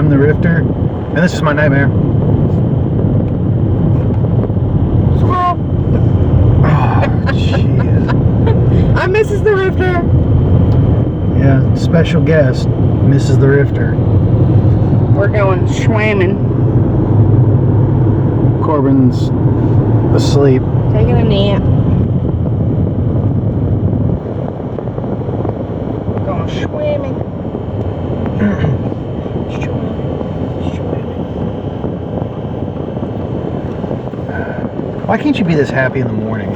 from the Rifter, and this is my nightmare. Squirrel. Oh, jeez. I'm Mrs. the Rifter. Yeah, special guest, Mrs. the Rifter. We're going schwamming. Corbin's asleep. Taking a nap. Going swimming. Why can't you be this happy in the morning?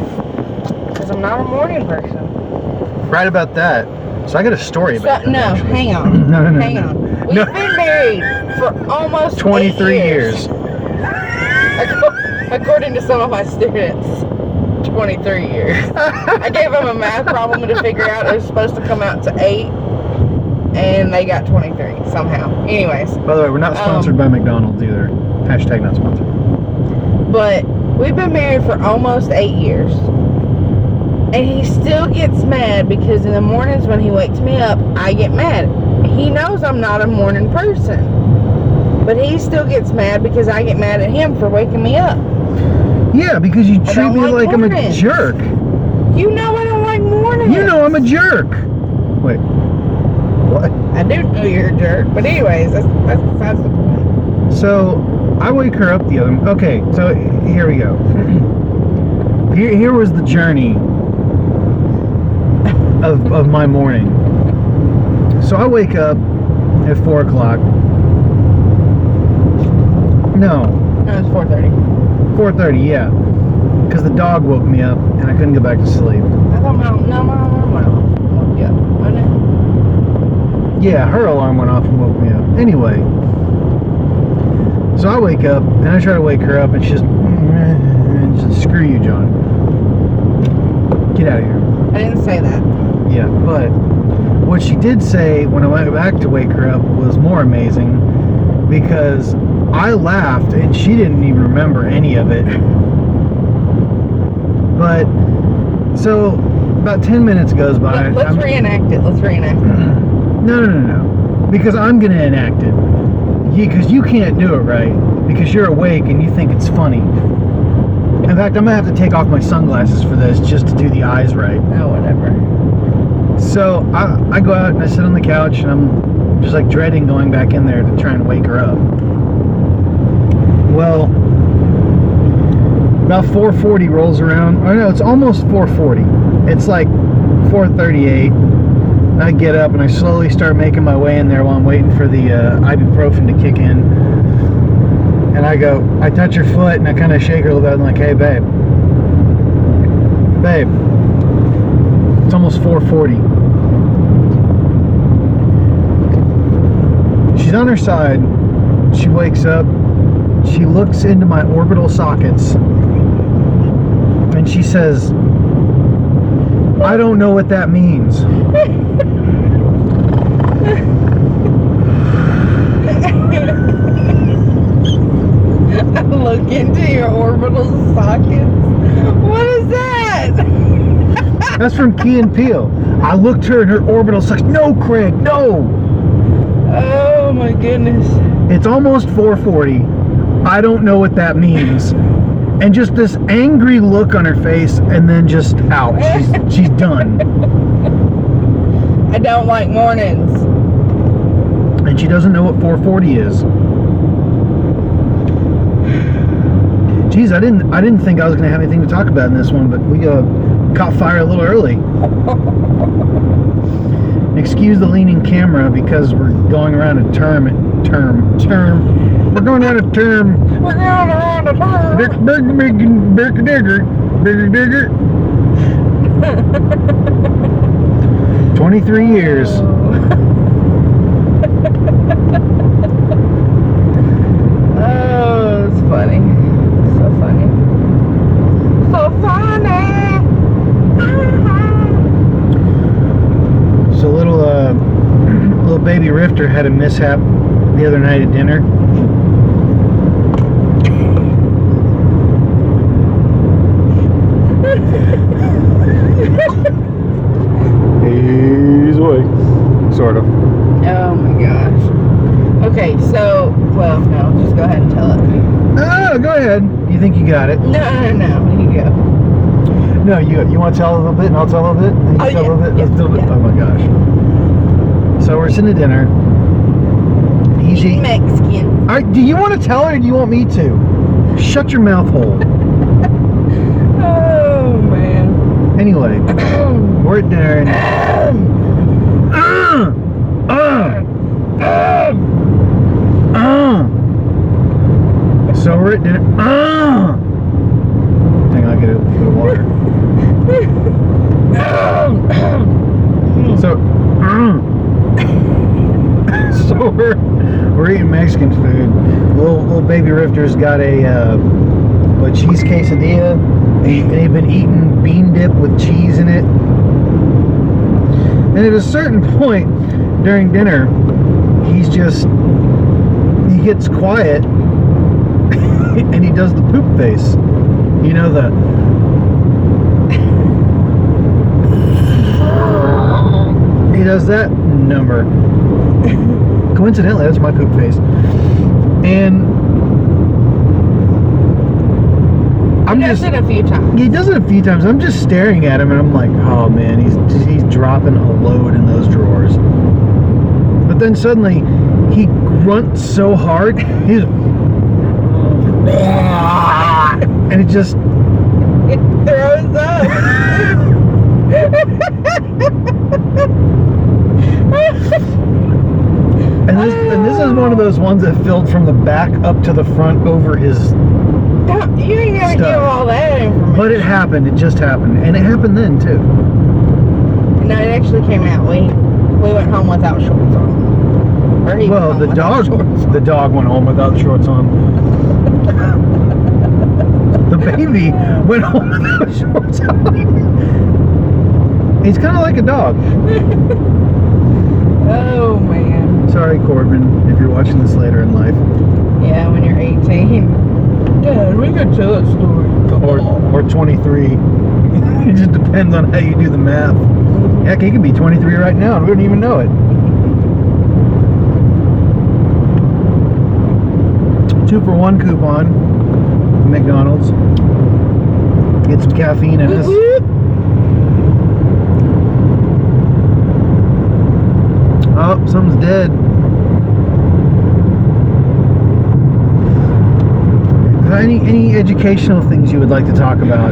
Because I'm not a morning person. Right about that. So I got a story about that. No, actually. hang on. No. Hang on. We've No. been married for almost 23 8 years. According to some of my students, 23 years. I gave them a math problem to figure out. It was supposed to come out to 8, and they got 23 somehow. Anyways. By the way, we're not sponsored by McDonald's either. Hashtag not sponsored. But we've been married for almost 8 years. And he still gets mad because in the mornings when he wakes me up, I get mad. He knows I'm not a morning person. But he still gets mad because I get mad at him for waking me up. Yeah, because you treat don't me like like I'm a mornings. jerk. You know I don't like mornings. You know I'm a jerk. Wait. What? I do know you're a jerk. But anyways, that's besides the point. So, I wake her up the other... Okay, so here we go. Here was the journey of my morning. So I wake up at 4 o'clock. No, No, it's 4:30. 4:30, yeah. Because the dog woke me up and I couldn't go back to sleep. I thought my alarm went off. Yeah, wasn't it? Yeah, her alarm went off and woke me up. Anyway, so I wake up and I try to wake her up and she's screw you, John. Get out of here. I didn't say that. Yeah, but what she did say when I went back to wake her up was more amazing because I laughed and she didn't even remember any of it. But, so, about 10 minutes goes by. Let's reenact it. Let's reenact it. No. Because I'm going to enact it. Because you can't do it right. Because you're awake and you think it's funny. In fact, I'm going to have to take off my sunglasses for this just to do the eyes right. Oh, whatever. So I go out and I sit on the couch and I'm just like dreading going back in there to try and wake her up. Well, about 4:40 rolls around. Oh no, it's almost 4:40. It's like 4:38. And I get up and I slowly start making my way in there while I'm waiting for the ibuprofen to kick in. And I touch her foot and I kind of shake her a little bit. I'm like, hey, babe. Babe. It's almost 4:40. She's on her side. She wakes up. She looks into my orbital sockets. And she says, I don't know what that means. Look into your orbital sockets. What is that? That's from Key and Peele. I looked her in her orbital sockets. No, Craig, no. Oh my goodness. It's almost 4:40. I don't know what that means. And just this angry look on her face, and then just out. She's done. I don't like mornings. And she doesn't know what 4:40 is. Geez, I didn't think I was going to have anything to talk about in this one, but we caught fire a little early. Excuse the leaning camera because we're going around a term. We're going around a term. We're going around a turn. Digger. 23 years. Oh, it's funny. So funny. So funny. So little baby Rifter had a mishap the other night at dinner. He's awake, sort of. Oh my gosh. Okay, so You got it. No. You go. No, you want to tell a little bit, and I'll tell a little bit. And you Oh, tell a yeah, little bit. yeah, Let's do it. yeah. Oh my gosh. So we're sitting at dinner. He's She's eating. Mexican. All right, do you want to tell her, or do you want me to? Shut your mouth hole. Oh man. Anyway, we're at dinner and so we're at dinner. Hang on, I'll get a bit of water. So we're eating Mexican food. Little baby Rifter's got a cheese quesadilla, and he'd been eating bean dip with cheese in it. And at a certain point during dinner, he gets quiet and he does the poop face. You know, he does that number. Coincidentally, that's my poop face. And He does it a few times. he does it a few times. I'm just staring at him and I'm like, oh man, he's dropping a load in those drawers. But then suddenly he grunts so hard, he's and it just It throws up. and this is one of those ones that filled from the back up to the front over his. You ain't gotta Stuff. give all that information. But it happened. It just happened, and it happened then too. No, it actually came out. We went home without shorts on. Or he Well, went the home without shorts on. the dog went home without shorts on. The baby went home without shorts on. He's kind of like a dog. Oh man. Sorry, Corbin, if you're watching this later in life, Yeah, when you're 18. Dad, we could tell that story. or 23. It just depends on how you do the math. Heck, he could be 23 right now, and we don't even know it. 2-for-1 coupon, McDonald's. Get some caffeine in us. Oh, something's dead. Any educational things you would like to talk about?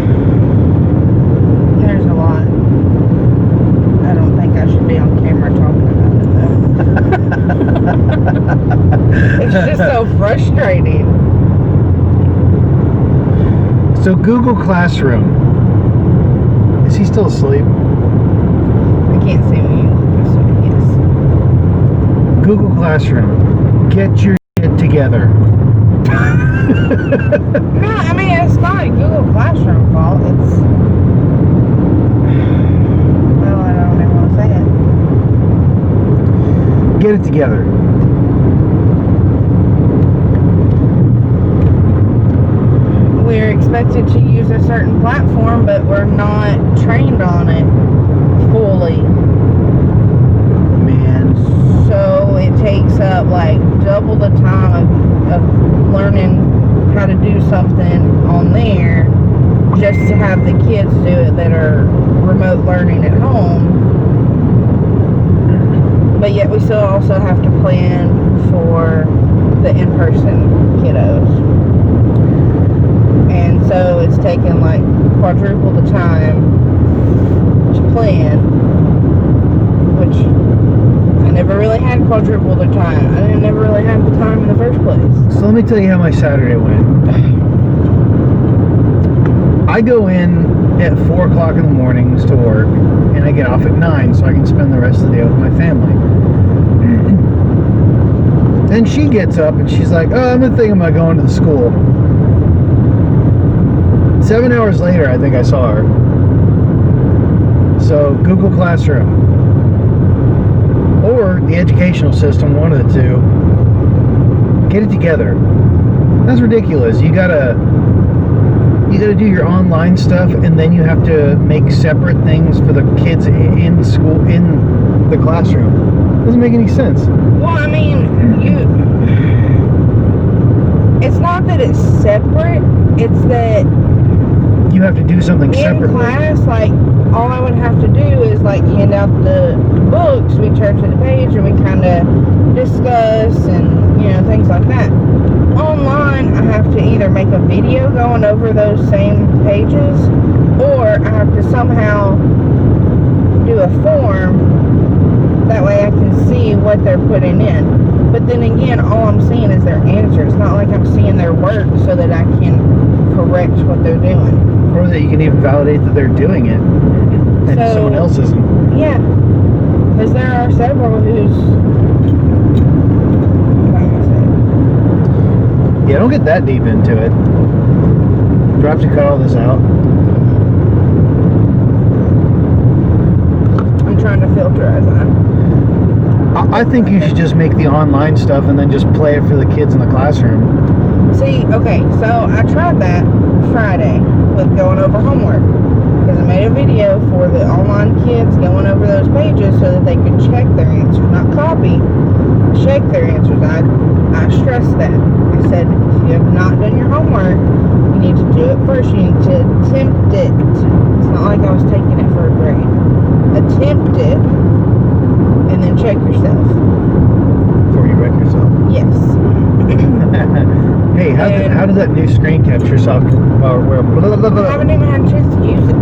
There's a lot. I don't think I should be on camera talking about it though. It's just so frustrating. So Google Classroom. Is he still asleep? I can't see when you look this way, yes. Google Classroom. Get your shit together. No, I mean, it's not Google Classroom fault. It's... Well, I don't even want to say it. Get it together. We're expected to use a certain platform, but we're not trained on it fully. Man. So it takes up like double the time of learning how to do something on there just to have the kids do it that are remote learning at home. But yet we still also have to plan for the in-person kiddos. And so it's taken like quadruple the time to plan, which I never really had quadruple the time. I never really had the time in the first place. So let me tell you how my Saturday went. I go in at 4 o'clock in the mornings to work, and I get off at 9 so I can spend the rest of the day with my family. Then she gets up and she's like, oh, I'm thinking about going to the school. 7 hours later, I think I saw her. So Google Classroom or the educational system, one of the two. Get it together. That's ridiculous. You gotta do your online stuff, and then you have to make separate things for the kids in school, in the classroom. Doesn't make any sense. Well, I mean, it's not that it's separate. It's that You have to do something in separately. class, like, all I would have to do is, like, hand out the books, we turn to the page, and we kind of discuss and, you know, things like that. Online, I have to either make a video going over those same pages, or I have to somehow do a form, that way I can see what they're putting in. But then again, all I'm seeing is their answer. It's not like I'm seeing their work so that I can correct what they're doing. Or that you can even validate that they're doing it and So- someone else isn't. Yeah, because there are several who's. What am I saying? Yeah, don't get that deep into it. Do I have to cut all this out? I'm trying to filterize that. I think you should just make the online stuff and then just play it for the kids in the classroom. See, okay, so I tried that Friday with going over homework. Because I made a video for the online kids going over those pages so that they could check their answers. Not copy, check their answers. I stressed that. I said, if you have not done your homework, you need to do it first. You need to attempt it. It's not like I was taking it for a grade. Attempt it, and then check yourself. Before you wreck yourself. Yes. Hey, how did that new screen capture software? I haven't even had a chance to use it.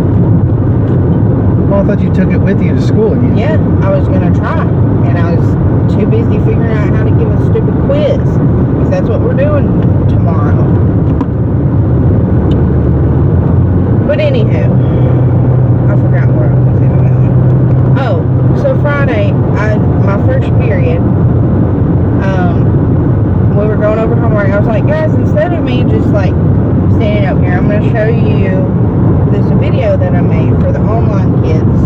Well, I thought you took it with you to school. And you, Yeah, I was gonna try, and I was too busy figuring out how to give a stupid quiz, because that's what we're doing tomorrow. But anywho, I forgot where I was even going. Oh, so Friday, my first period, we were going over homework. I was like, guys, instead of me just like standing up here, I'm gonna show you this video that I made for the online kids.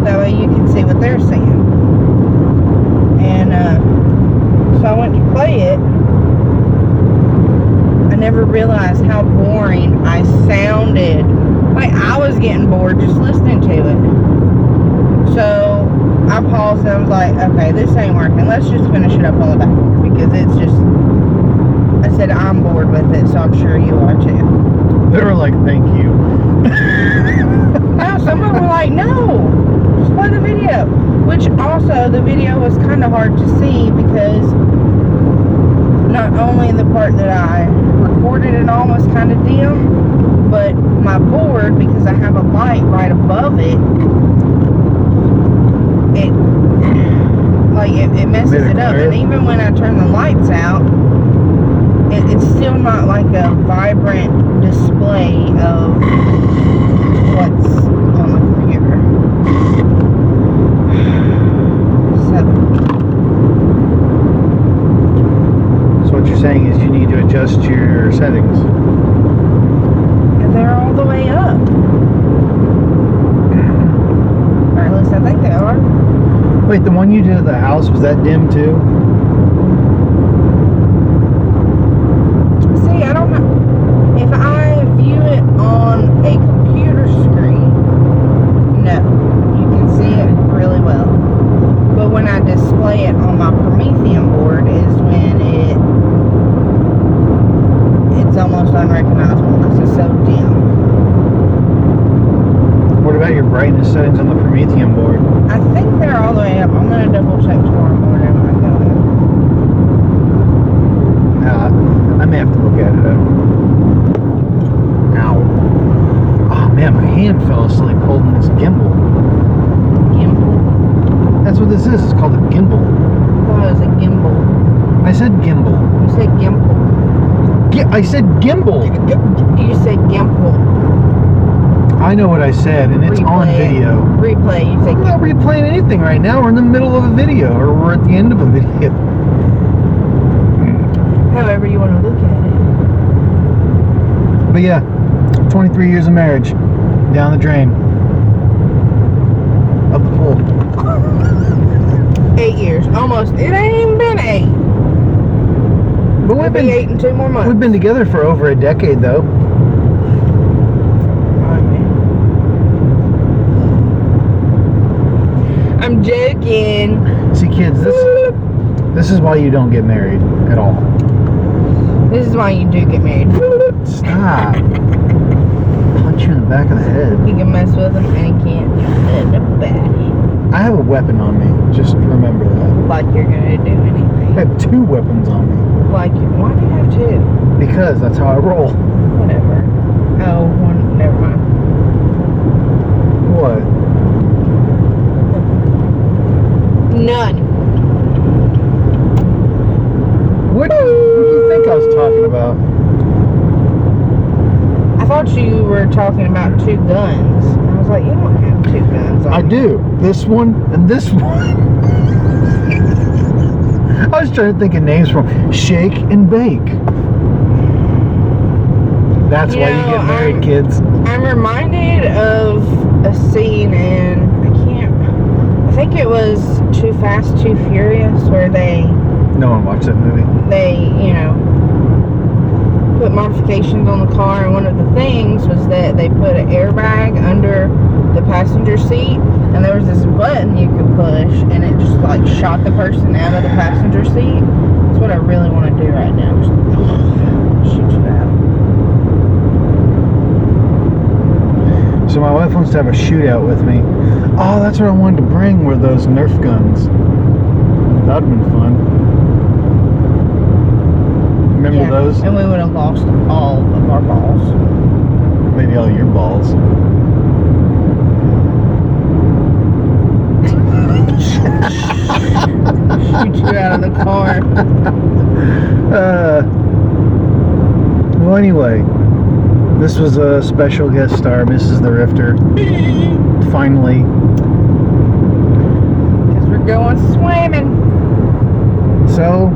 That way you can see what they're seeing. And so I went to play it. I never realized how boring I sounded. Like, I was getting bored just listening to it. So I paused and I was like, okay, this ain't working. Let's just finish it up on the back, because it's just, I said, I'm bored with it, so I'm sure you are too. they were like, thank you. No, some of them were like, no, just play the video. Which also, the video was kind of hard to see, because not only the part that I recorded it on was kind of dim, but my board, because I have a light right above it, it messes Made it it up. clear. And even when I turn the lights out, it's still not like a vibrant display of what's on the computer. So what you're saying is you need to adjust your settings. And they're all the way up. Or at least I think they are. Wait, the one you did at the house, was that dim too? See, I don't know. If I view it on a computer screen, no. You can see it really well. But when I display it on my Promethean board is when it's almost unrecognizable because it's so dim. What about your brightness settings on the Promethean board? I think they're all the way up. I'm going to double check tomorrow morning when I go in. I may have to look at it. Ow. Oh man, my hand fell asleep holding this gimbal. Gimbal? That's what this is. It's called a gimbal. I thought it was a gimbal. I said gimbal. You said gimbal. I said gimbal. You said gimbal. I know what I said, and it's on Replay it. video. Replay, you said We're not gimbal. replaying anything right now. We're in the middle of a video, or we're at the end of a video. However you want to look at it. But yeah, 23 years of marriage, down the drain. Of the pool. 8 years. Almost. It ain't even been 8. But It'll we've be 8 been in 2 more months. we've been together for over a decade, though. I'm joking. See, kids, this is why you don't get married at all. This is why you do get married. Stop. Punch you in the back of the head. You can mess with him and he can't do nothing about it. I have a weapon on me. Just remember that. Like you're gonna do I anything. have 2 weapons on me. Like, why do you have 2? Because that's how I roll. Whatever. Oh, one, never mind. What? None. What do you think I was talking about? I thought you were talking about 2 guns. And I was like, you don't have 2 guns on I you. do. This one and this one. I was trying to think of names from Shake and Bake. That's why you get married, kids. I'm reminded of a scene in, I think it was Too Fast, Too Furious, where they, No one watched that movie. put modifications on the car, and one of the things was that they put an airbag under the passenger seat, and there was this button you could push, and it just like shot the person out of the passenger seat. That's what I really want to do right now. Just shoot you out. So my wife wants to have a shootout with me. Oh, that's what I wanted to bring, were those Nerf guns. That'd have been fun. Remember those? And we would have lost all of our balls. Maybe all your balls. Shoot you out of the car. Well, anyway, this was a special guest star, Mrs. the Rifter. Finally. Because we're going swimming. So,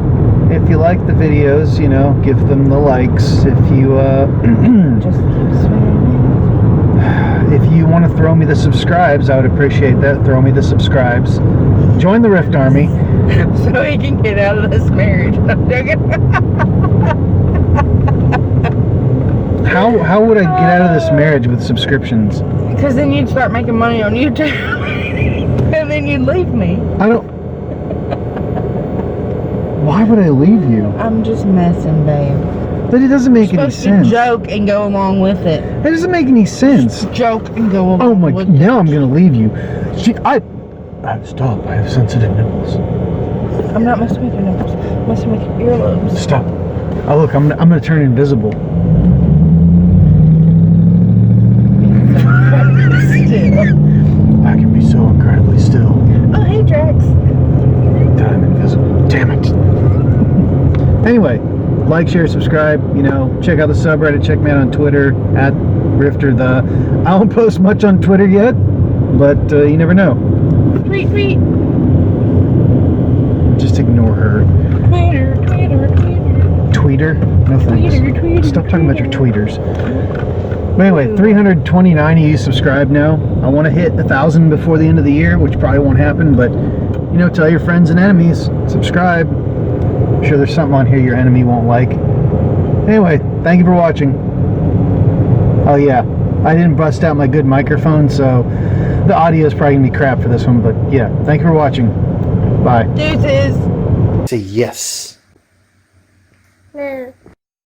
if you like the videos, give them the likes. If you, Just keep swimming. if you want to throw me the subscribes, I would appreciate that. Throw me the subscribes. Join the Rift Army. So he can get out of this marriage. I'm joking. How would I get out of this marriage with subscriptions? Because then you'd start making money on YouTube. And then you'd leave me. I don't... Why would I leave you? I'm just messing, babe. But it doesn't make You're any supposed sense. to joke and go along with it. It doesn't make any sense. Joke and go along Oh my... with Now I'm gonna leave you. Stop. I have sensitive nipples. it. I'm not messing with your nipples. I'm messing with your earlobes. Stop. Oh look, I'm gonna turn invisible. Still. I can be so incredibly still. Oh, hey, Drax. That I'm invisible. Damn it. Anyway, like, share, subscribe. Check out the subreddit. Check me out on Twitter @Rifter. I don't post much on Twitter yet, but you never know. Tweet, tweet. Just ignore her. Tweeter? No thanks. Tweeter. Stop talking about your tweeters. But anyway, 329 of you subscribe now. I want to hit 1,000 before the end of the year, which probably won't happen, but tell your friends and enemies, subscribe. I'm sure there's something on here your enemy won't like. Anyway, thank you for watching. Oh yeah, I didn't bust out my good microphone, so the audio is probably gonna be crap for this one, but yeah, thank you for watching. Bye. Deuces. Say yes. No.